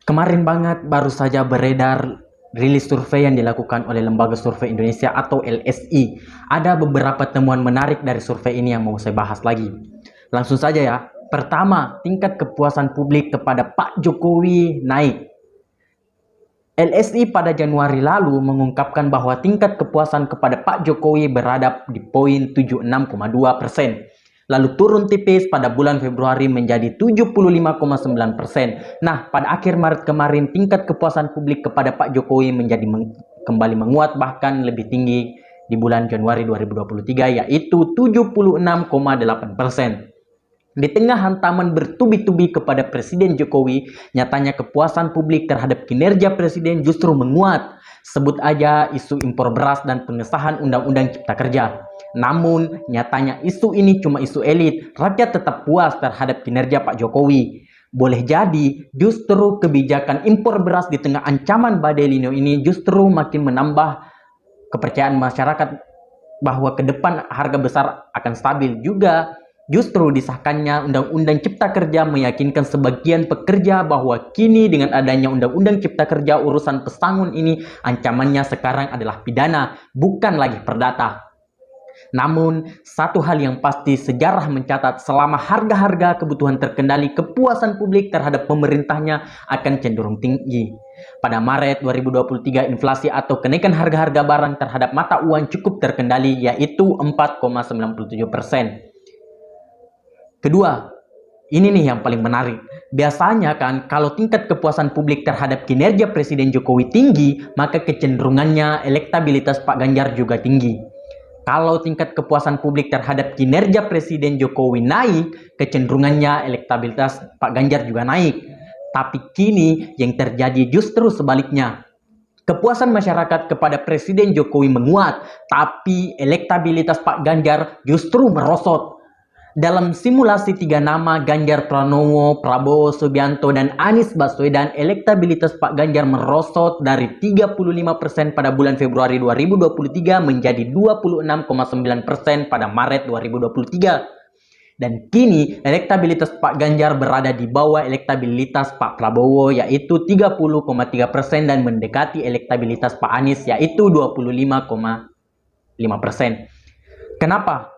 Kemarin banget baru saja beredar rilis survei yang dilakukan oleh Lembaga Survei Indonesia atau LSI. Ada beberapa temuan menarik dari survei ini yang mau saya bahas lagi. Langsung saja ya. Pertama, tingkat kepuasan publik kepada Pak Jokowi naik. LSI pada Januari lalu mengungkapkan bahwa tingkat kepuasan kepada Pak Jokowi berada di poin 76,2%. Lalu turun tipis pada bulan Februari menjadi 75,9%. Nah, pada akhir Maret kemarin tingkat kepuasan publik kepada Pak Jokowi kembali menguat, bahkan lebih tinggi di bulan Januari 2023, yaitu 76,8%. Di tengah hantaman bertubi-tubi kepada Presiden Jokowi, nyatanya kepuasan publik terhadap kinerja Presiden justru menguat. Sebut aja isu impor beras dan pengesahan Undang-Undang Cipta Kerja. Namun, nyatanya isu ini cuma isu elit. Rakyat tetap puas terhadap kinerja Pak Jokowi. Boleh jadi, justru kebijakan impor beras di tengah ancaman badai El Nino ini justru makin menambah kepercayaan masyarakat bahwa ke depan harga besar akan stabil. Juga justru disahkannya Undang-Undang Cipta Kerja meyakinkan sebagian pekerja bahwa kini dengan adanya Undang-Undang Cipta Kerja, urusan pesangon ini ancamannya sekarang adalah pidana, bukan lagi perdata. Namun, satu hal yang pasti, sejarah mencatat selama harga-harga kebutuhan terkendali, kepuasan publik terhadap pemerintahnya akan cenderung tinggi. Pada Maret 2023, inflasi atau kenaikan harga-harga barang terhadap mata uang cukup terkendali, yaitu 4,97%. Kedua, ini nih yang paling menarik. Biasanya kan kalau tingkat kepuasan publik terhadap kinerja Presiden Jokowi tinggi, maka kecenderungannya elektabilitas Pak Ganjar juga tinggi. Kalau tingkat kepuasan publik terhadap kinerja Presiden Jokowi naik, kecenderungannya elektabilitas Pak Ganjar juga naik. Tapi kini yang terjadi justru sebaliknya. Kepuasan masyarakat kepada Presiden Jokowi menguat, tapi elektabilitas Pak Ganjar justru merosot. Dalam simulasi 3 nama Ganjar Pranowo, Prabowo Subianto, dan Anies Baswedan, elektabilitas Pak Ganjar merosot dari 35% pada bulan Februari 2023 menjadi 26,9% pada Maret 2023. Dan kini elektabilitas Pak Ganjar berada di bawah elektabilitas Pak Prabowo, yaitu 30,3%, dan mendekati elektabilitas Pak Anies, yaitu 25,5%. Kenapa?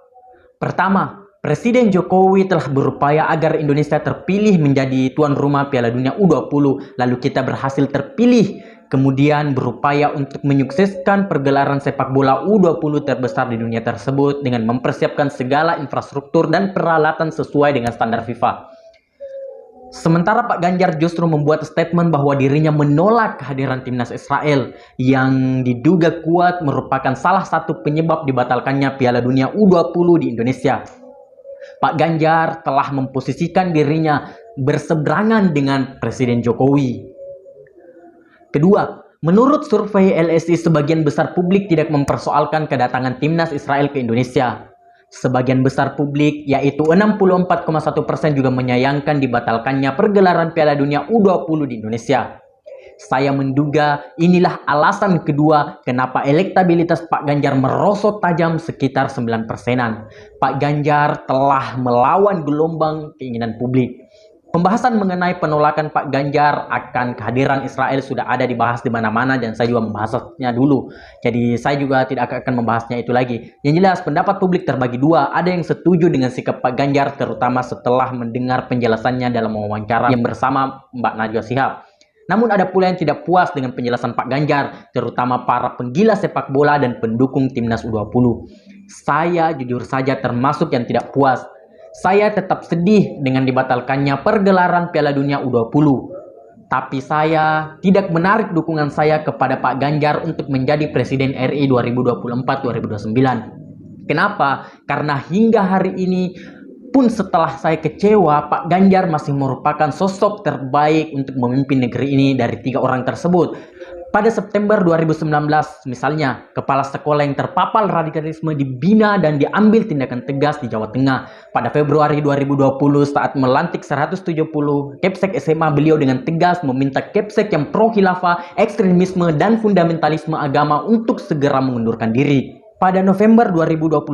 Pertama, Presiden Jokowi telah berupaya agar Indonesia terpilih menjadi tuan rumah Piala Dunia U20, lalu kita berhasil terpilih, kemudian berupaya untuk menyukseskan pergelaran sepak bola U20 terbesar di dunia tersebut dengan mempersiapkan segala infrastruktur dan peralatan sesuai dengan standar FIFA. Sementara Pak Ganjar justru membuat statement bahwa dirinya menolak kehadiran timnas Israel yang diduga kuat merupakan salah satu penyebab dibatalkannya Piala Dunia U20 di Indonesia. Pak Ganjar telah memposisikan dirinya berseberangan dengan Presiden Jokowi. Kedua, menurut survei LSI, sebagian besar publik tidak mempersoalkan kedatangan timnas Israel ke Indonesia. Sebagian besar publik, yaitu 64,1%, juga menyayangkan dibatalkannya pergelaran Piala Dunia U20 di Indonesia. Saya menduga inilah alasan kedua kenapa elektabilitas Pak Ganjar merosot tajam sekitar 9%-an. Pak Ganjar telah melawan gelombang keinginan publik. Pembahasan mengenai penolakan Pak Ganjar akan kehadiran Israel sudah ada dibahas di mana-mana, dan saya juga membahasnya dulu. Jadi saya juga tidak akan membahasnya itu lagi. Yang jelas pendapat publik terbagi dua. Ada yang setuju dengan sikap Pak Ganjar, terutama setelah mendengar penjelasannya dalam wawancara yang bersama Mbak Najwa Shihab. Namun ada pula yang tidak puas dengan penjelasan Pak Ganjar, terutama para penggila sepak bola dan pendukung timnas U20. Saya jujur saja termasuk yang tidak puas. Saya tetap sedih dengan dibatalkannya pergelaran Piala Dunia U20. Tapi saya tidak menarik dukungan saya kepada Pak Ganjar untuk menjadi Presiden RI 2024-2029. Kenapa? Karena hingga hari ini pun setelah saya kecewa, Pak Ganjar masih merupakan sosok terbaik untuk memimpin negeri ini dari 3 orang tersebut. Pada September 2019, misalnya, kepala sekolah yang terpapar radikalisme dibina dan diambil tindakan tegas di Jawa Tengah. Pada Februari 2020, saat melantik 170 Kepsek SMA, beliau dengan tegas meminta Kepsek yang pro-khilafah, ekstremisme, dan fundamentalisme agama untuk segera mengundurkan diri. Pada November 2021,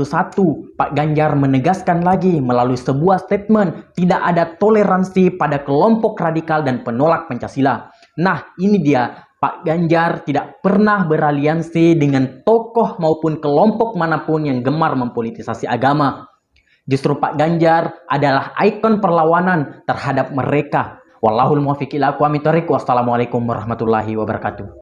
Pak Ganjar menegaskan lagi melalui sebuah statement tidak ada toleransi pada kelompok radikal dan penolak Pancasila. Nah, ini dia, Pak Ganjar tidak pernah beraliansi dengan tokoh maupun kelompok manapun yang gemar mempolitisasi agama. Justru Pak Ganjar adalah ikon perlawanan terhadap mereka. Wallahul muwaffiq ila aqwamit thoriq. Wassalamualaikum warahmatullahi wabarakatuh.